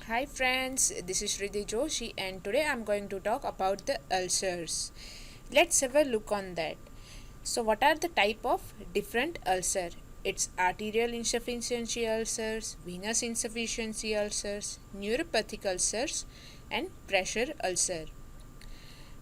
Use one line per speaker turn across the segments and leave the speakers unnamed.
Hi friends, this is Shrithi Joshi and today I'm going to talk about the ulcers. Let's have a look on that. So what are the type of different ulcer? It's arterial insufficiency ulcers, venous insufficiency ulcers, neuropathic ulcers and pressure ulcer.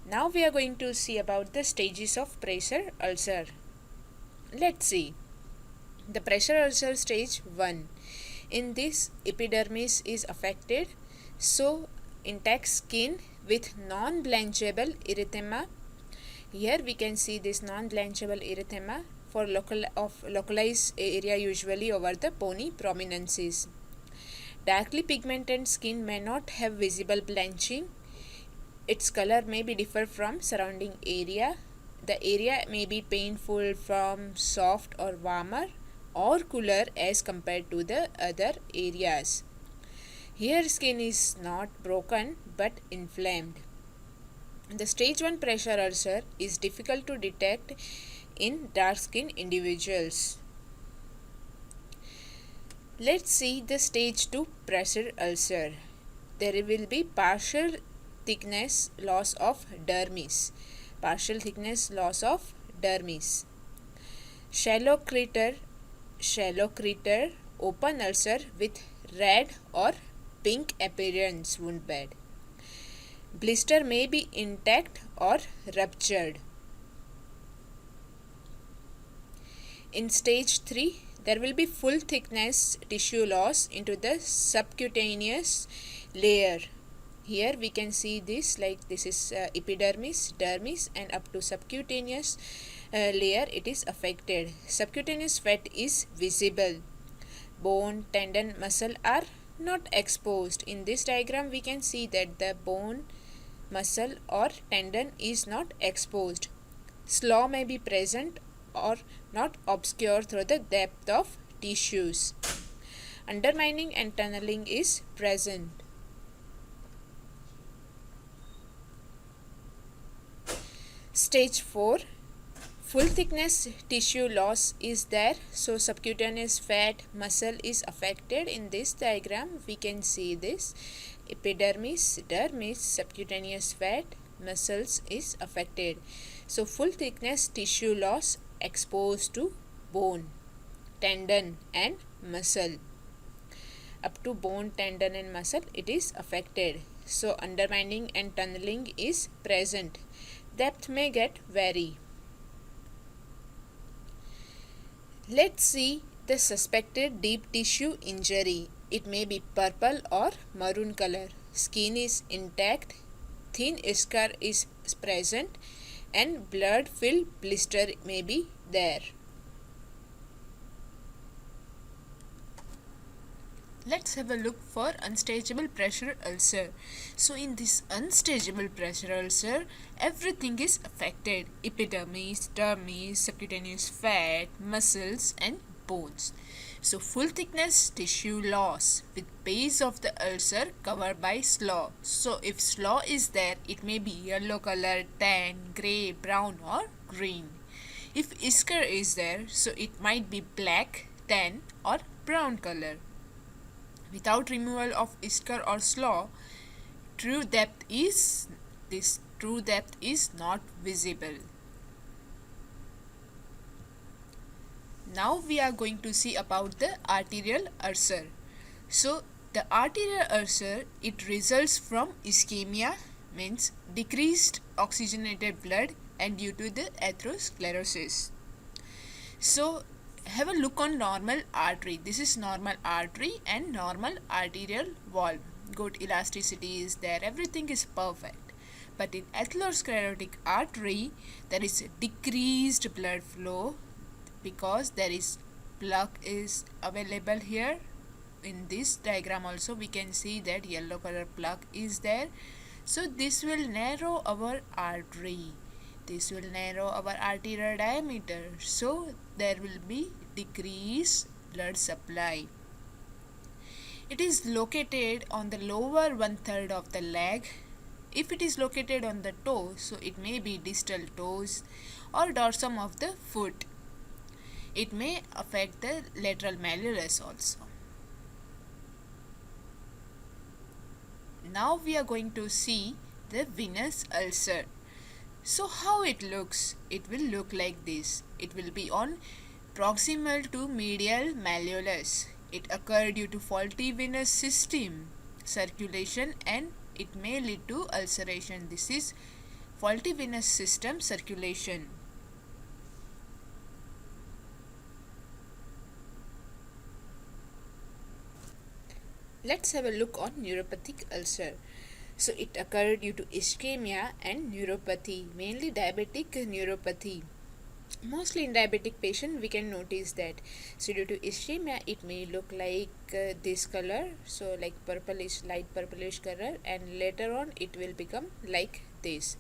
Now we are going to see about the stages of pressure ulcer. Let's see. The pressure ulcer stage 1. In this, epidermis is affected, so intact skin with non-blanchable erythema. Here we can see this non-blanchable erythema for localized area usually over the bony prominences. Darkly pigmented skin may not have visible blanching. Its color may be differ from surrounding area. The area may be painful from soft or warmer or cooler as compared to the other areas. Here skin is not broken but inflamed. The stage 1 pressure ulcer is difficult to detect in dark skin individuals. Let's see the stage 2 pressure ulcer. There will be partial thickness loss of dermis. Partial thickness loss of dermis. Shallow crater, open ulcer with red or pink appearance wound bed. Blister may be intact or ruptured. In stage 3, there will be full thickness tissue loss into the subcutaneous layer. Here we can see this, like this is epidermis, dermis and up to subcutaneous layer it is affected. Subcutaneous fat is visible. Bone, tendon, muscle are not exposed. In this diagram we can see that the bone, muscle or tendon is not exposed. Slaw may be present or not obscured through the depth of tissues. Undermining and tunneling is present. Stage 4, full thickness tissue loss is there, so subcutaneous fat, muscle is affected. In this diagram we can see this epidermis, dermis, subcutaneous fat, muscles is affected. So full thickness tissue loss exposed to bone, tendon and muscle. Up to bone, tendon and muscle it is affected. So undermining and tunneling is present. Depth may get vary. Let's see the suspected deep tissue injury. It may be purple or maroon color. Skin is intact, thin scar is present and blood-filled blister may be there. Let's have a look for unstageable pressure ulcer. So in this unstageable pressure ulcer, everything is affected. Epidermis, dermis, subcutaneous fat, muscles and bones. So full thickness tissue loss with base of the ulcer covered by slaw. So if slaw is there, it may be yellow color, tan, grey, brown or green. If ischar is there, so it might be black, tan or brown color. Without removal of ischar or slaw, true depth is not visible. Now we are going to see about the arterial ulcer. So the arterial ulcer, it results from ischemia, means decreased oxygenated blood and due to the atherosclerosis. So have a look on normal artery. This is normal artery and normal arterial valve. Good elasticity is there. Everything is perfect. But in atherosclerotic artery, there is a decreased blood flow because there is plaque is available here. In this diagram also we can see that yellow color plaque is there. So this will narrow our artery. This will narrow our arterial diameter, so there will be decreased blood supply. It is located on the lower 1/3 of the leg. If it is located on the toe, so it may be distal toes or dorsum of the foot. It may affect the lateral malleolus also. Now we are going to see the venous ulcer. So how it looks? It will look like this. It will be on proximal to medial malleolus. It occurred due to faulty venous system circulation and it may lead to ulceration. This is faulty venous system circulation. Let's have a look on neuropathic ulcer. So it occurred due to ischemia and neuropathy, mainly diabetic neuropathy. Mostly in diabetic patient we can notice that. So due to ischemia it may look like this color, so like purplish, light purplish color, and later on it will become like this.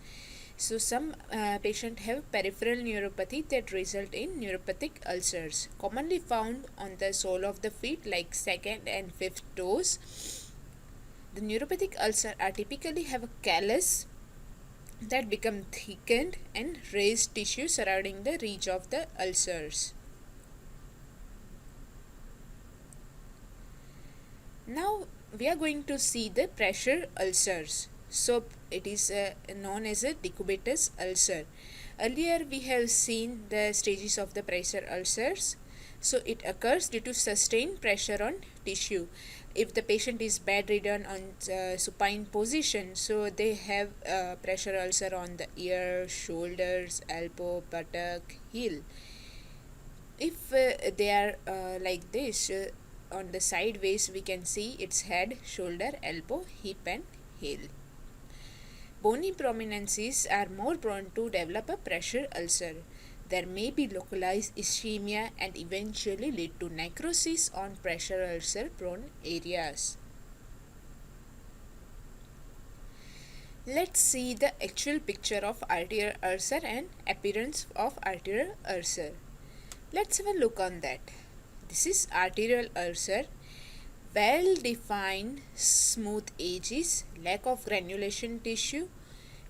So some patients have peripheral neuropathy that result in neuropathic ulcers, commonly found on the sole of the feet like second and fifth toes. The neuropathic ulcer are typically have a callus that become thickened and raised tissue surrounding the ridge of the ulcers. Now we are going to see the pressure ulcers. So it is known as a decubitus ulcer. Earlier we have seen the stages of the pressure ulcers. So it occurs due to sustained pressure on tissue. If the patient is bedridden on supine position, so they have pressure ulcer on the ear, shoulders, elbow, buttock, heel. If they are like this, on the sideways we can see its head, shoulder, elbow, hip and heel. Bony prominences are more prone to develop a pressure ulcer. There may be localized ischemia and eventually lead to necrosis on pressure ulcer prone areas. Let's see the actual picture of arterial ulcer and appearance of arterial ulcer. Let's have a look on that. This is arterial ulcer. Well defined smooth edges, lack of granulation tissue,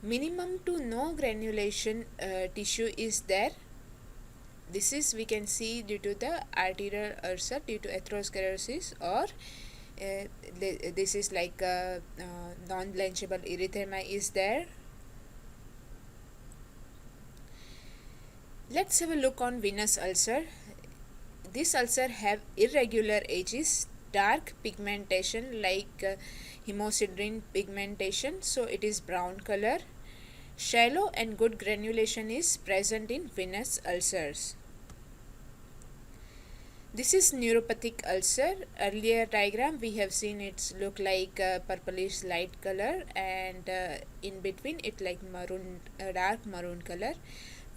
minimum to no granulation tissue is there. This is we can see due to the arterial ulcer due to atherosclerosis, or this is like non-blanchable erythema is there. Let's have a look on venous ulcer. This ulcer have irregular edges, dark pigmentation like hemosiderin pigmentation, so it is brown color. Shallow and good granulation is present in venous ulcers. This is neuropathic ulcer. Earlier diagram we have seen it look like purplish light color, and in between it like maroon, dark maroon color.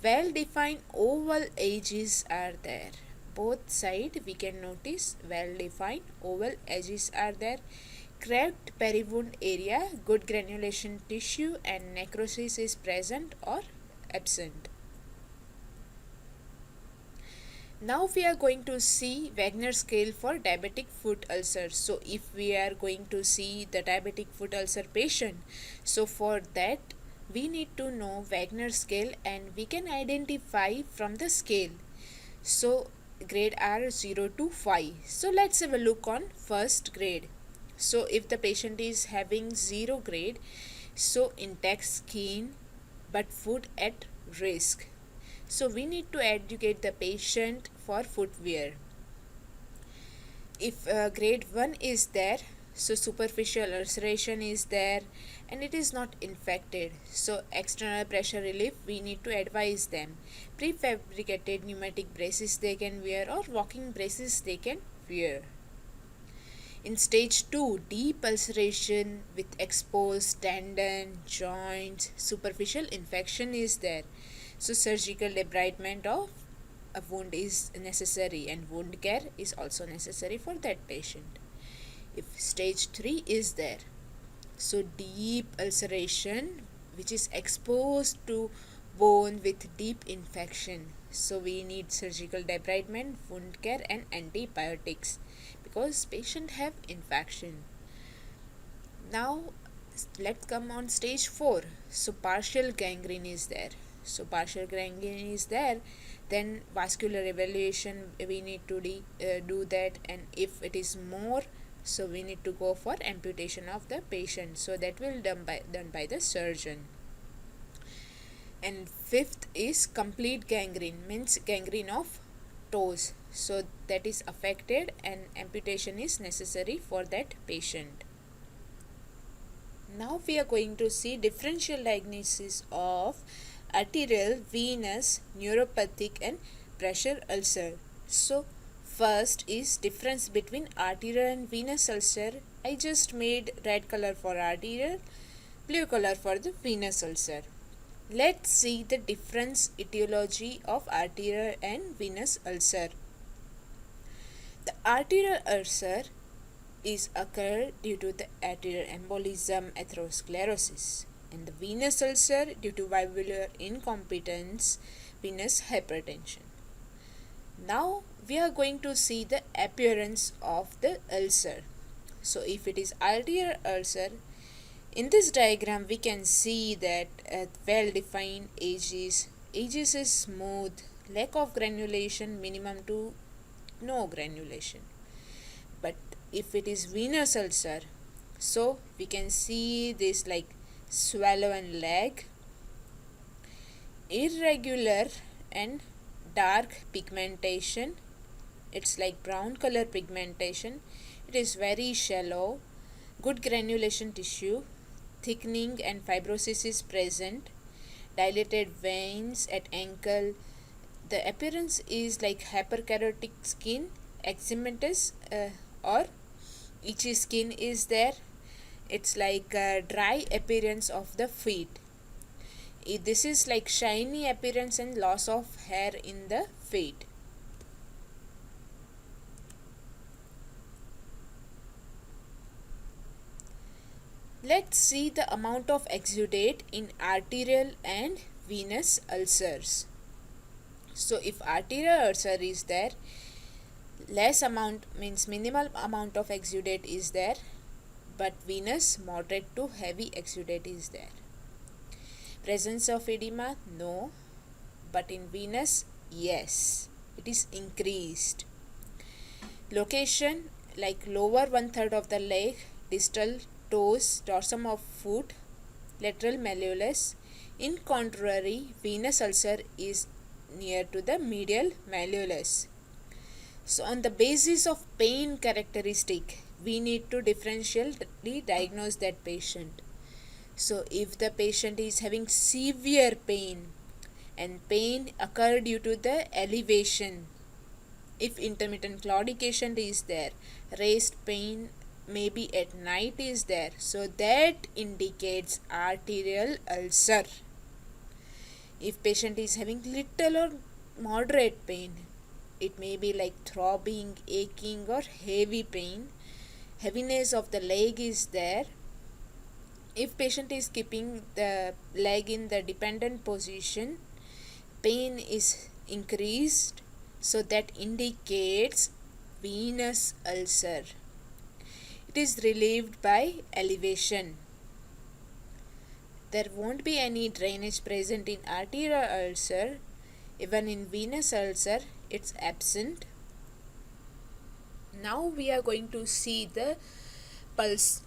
Well defined oval edges are there. Both side we can notice well defined oval edges are there. Cracked periwound area, good granulation tissue, and necrosis is present or absent. Now we are going to see Wagner scale for diabetic foot ulcers. So if we are going to see the diabetic foot ulcer patient, so for that we need to know Wagner scale and we can identify from the scale. So grade are 0 to 5. So let's have a look on first grade. So if the patient is having 0 grade, so intact skin but foot at risk. So we need to educate the patient for footwear. If grade 1 is there, so superficial ulceration is there and it is not infected, so external pressure relief we need to advise them. Prefabricated pneumatic braces they can wear or walking braces they can wear. In stage 2, deep ulceration with exposed tendon, joints, superficial infection is there. So surgical debridement of a wound is necessary and wound care is also necessary for that patient. If stage 3 is there, so deep ulceration which is exposed to bone with deep infection, so we need surgical debridement, wound care and antibiotics because patient have infection. Now let's come on stage 4. So partial gangrene is there. So partial gangrene is there, then vascular evaluation we need to do that, and if it is more so we need to go for amputation of the patient, so that will done by the surgeon. And fifth is complete gangrene, means gangrene of toes, so that is affected and amputation is necessary for that patient. Now we are going to see differential diagnosis of arterial, venous, neuropathic and pressure ulcer. So first is difference between arterial and venous ulcer. I just made red color for arterial, blue color for the venous ulcer. Let's see the difference etiology of arterial and venous ulcer. The arterial ulcer is occurred due to the arterial embolism, atherosclerosis, and the venous ulcer due to valvular incompetence, venous hypertension. Now we are going to see the appearance of the ulcer. So if it is arterial ulcer, in this diagram we can see that well-defined edges is smooth, lack of granulation, minimum to no granulation. But if it is venous ulcer, so we can see this like swallow and leg, irregular and dark pigmentation, it's like brown color pigmentation, it is very shallow, good granulation tissue, thickening and fibrosis is present, dilated veins at ankle. The appearance is like hyperkeratotic skin, eczematous or itchy skin is there. It's like a dry appearance of the feet. This is like shiny appearance and loss of hair in the feet. Let's see the amount of exudate in arterial and venous ulcers. So if arterial ulcer is there, less amount means minimal amount of exudate is there, but venous moderate to heavy exudate is there. Presence of edema, no, but in venous, yes, it is increased. Location like lower 1/3 of the leg, distal toes, dorsum of foot, lateral malleolus. In contrary, venous ulcer is near to the medial malleolus. So on the basis of pain characteristic, we need to differentially diagnose that patient. So if the patient is having severe pain and pain occur due to the elevation, if intermittent claudication is there, raised pain maybe at night is there, so that indicates arterial ulcer. If patient is having little or moderate pain, it may be like throbbing, aching or heavy pain, heaviness of the leg is there. If patient is keeping the leg in the dependent position, pain is increased, so that indicates venous ulcer. It is relieved by elevation. There won't be any drainage present in arterial ulcer. Even in venous ulcer, it's absent. Now we are going to see the pulse.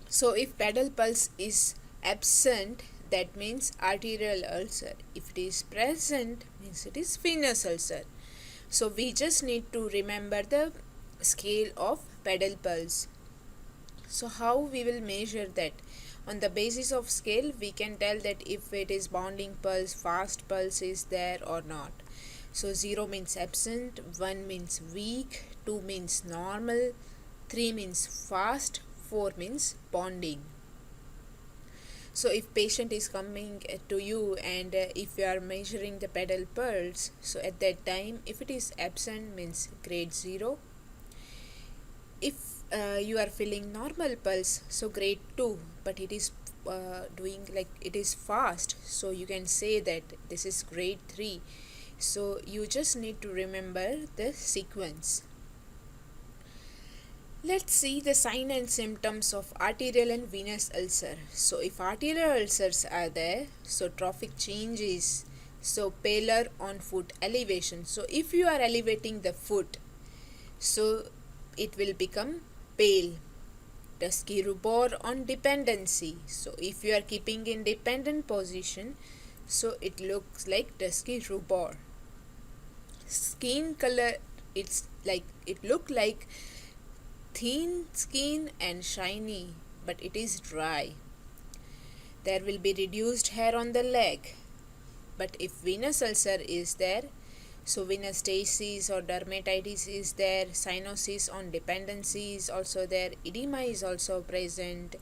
So if pedal pulse is absent, that means arterial ulcer. If it is present, means it is venous ulcer. So we just need to remember the scale of pedal pulse. So how we will measure that? On the basis of scale, we can tell that if it is bounding pulse, fast pulse is there or not. So 0 means absent, 1 means weak, 2 means normal, 3 means fast, 4 means bonding. So if patient is coming to you and if you are measuring the pedal pulse, so at that time, if it is absent means grade 0. If you are feeling normal pulse, so grade 2, but it is doing like it is fast, so you can say that this is grade 3. So you just need to remember the sequence. Let's see the sign and symptoms of arterial and venous ulcer. So if arterial ulcers are there, so trophic changes, so pallor on foot elevation. So if you are elevating the foot, so it will become pale, dusky rubor on dependency. So if you are keeping in dependent position, so it looks like dusky rubor. Skin color, it's like it look like thin skin and shiny, but it is dry. There will be reduced hair on the leg. But if venous ulcer is there, so venous stasis or dermatitis is there, cyanosis on dependency is also there, edema is also present.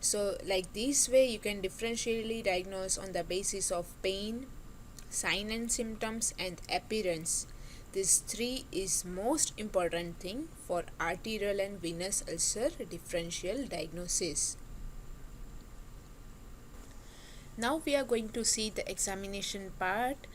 So like this way you can differentially diagnose on the basis of pain, sign and symptoms, and appearance. This three is most important thing for arterial and venous ulcer differential diagnosis. Now we are going to see the examination part.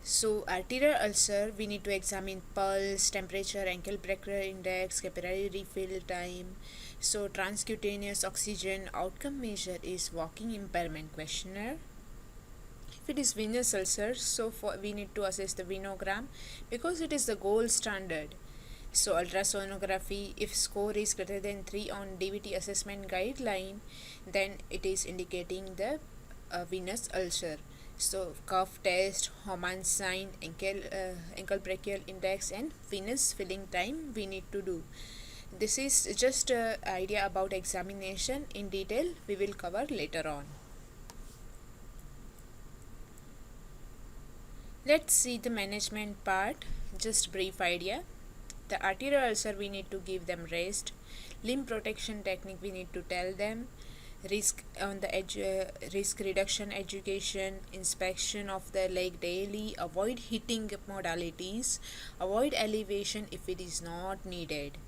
So arterial ulcer, we need to examine pulse, temperature, ankle pressure index, capillary refill time. So transcutaneous oxygen outcome measure is walking impairment questionnaire. If it is venous ulcer, so we need to assess the venogram because it is the gold standard. So ultrasonography, if score is greater than 3 on DVT assessment guideline, then it is indicating the venous ulcer. So cough test, Homan sign, ankle brachial index, and venous filling time we need to do. This is just an idea about examination. In detail we will cover later on. Let's see the management part. Just brief idea. The arterial ulcer, we need to give them rest. Limb protection technique, we need to tell them. Risk on the risk reduction education, inspection of the leg daily, avoid hitting modalities, avoid elevation if it is not needed.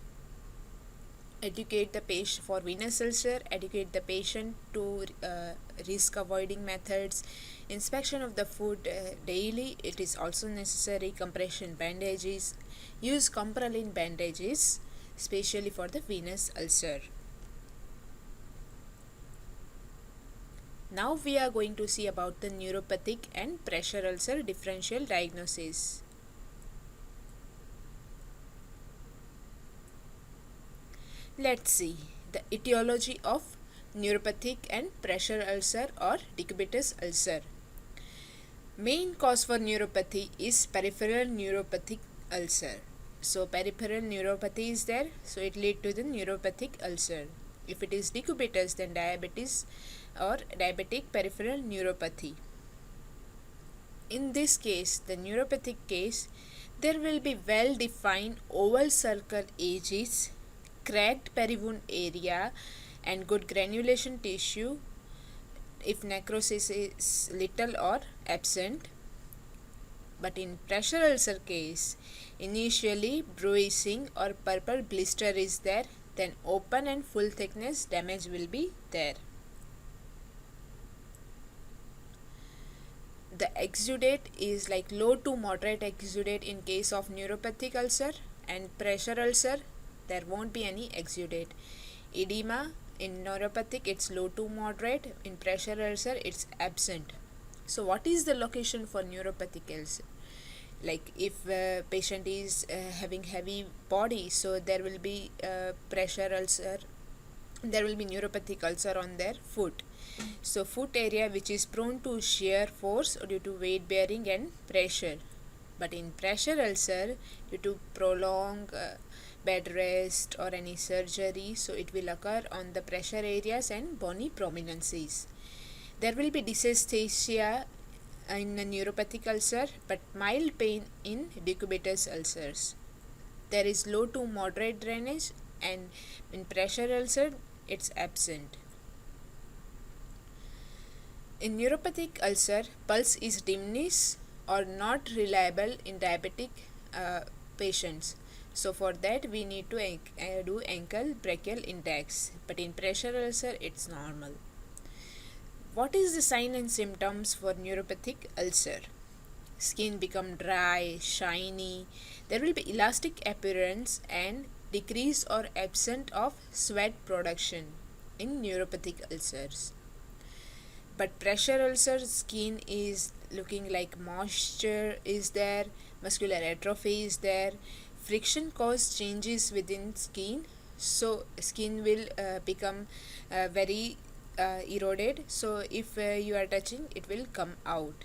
Educate the patient for venous ulcer, educate the patient to risk avoiding methods, inspection of the foot daily, it is also necessary, compression bandages, use Comprelin bandages especially for the venous ulcer. Now we are going to see about the neuropathic and pressure ulcer differential diagnosis. Let's see the etiology of neuropathic and pressure ulcer or decubitus ulcer. Main cause for neuropathy is peripheral neuropathic ulcer. So peripheral neuropathy is there, so it lead to the neuropathic ulcer. If it is decubitus, then diabetes or diabetic peripheral neuropathy. In this case, the neuropathic case, there will be well defined oval circle edges, cracked periwound area, and good granulation tissue if necrosis is little or absent. But in pressure ulcer case, initially bruising or purple blister is there, then open and full thickness damage will be there. The exudate is like low to moderate exudate in case of neuropathic ulcer, and pressure ulcer there won't be any exudate. Edema in neuropathic it's low to moderate, in pressure ulcer it's absent. So what is the location for neuropathic ulcer? Like if patient is having heavy body, so there will be pressure ulcer, there will be neuropathic ulcer on their foot. So foot area which is prone to shear force due to weight bearing and pressure. But in pressure ulcer, due to prolonged bed rest or any surgery, so it will occur on the pressure areas and bony prominences. There will be dysesthesia in a neuropathic ulcer, but mild pain in decubitus ulcers. There is low to moderate drainage, and in pressure ulcer it's absent. In neuropathic ulcer, pulse is diminished or not reliable in diabetic patients. So for that we need to do ankle brachial index, but in pressure ulcer it's normal. What is the sign and symptoms for neuropathic ulcer? Skin become dry, shiny, there will be elastic appearance and decrease or absent of sweat production in neuropathic ulcers. But pressure ulcer, skin is looking like moisture is there, muscular atrophy is there, friction cause changes within skin, so skin will become very eroded. So if you are touching, it will come out.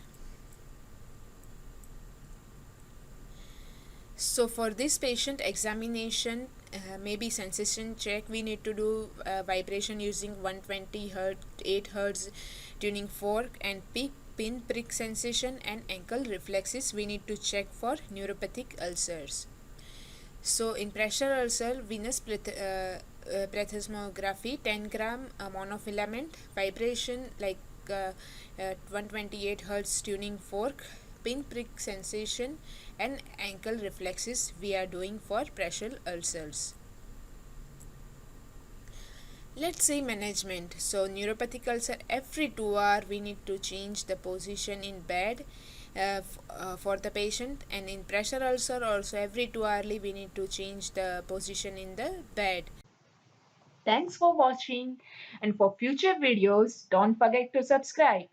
So for this patient examination, maybe sensation check, we need to do vibration using 120 hertz, 8 hertz tuning fork, and pin prick sensation and ankle reflexes we need to check for neuropathic ulcers. So in pressure ulcer, venous plethysmography, 10 gram monofilament, vibration like 128 hertz tuning fork, pin prick sensation, and ankle reflexes we are doing for pressure ulcers. Let's say management. So neuropathic ulcer, every 2 hours we need to change the position in bed for the patient, and in pressure ulcer also every 2 hourly we need to change the position in the bed.
Thanks for watching, and for future videos, don't forget to subscribe.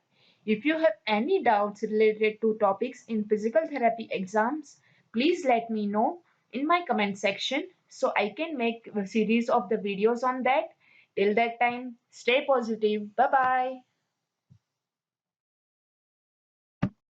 If you have any doubts related to topics in physical therapy exams, please let me know in my comment section so I can make a series of the videos on that. Till that time, stay positive. Bye bye.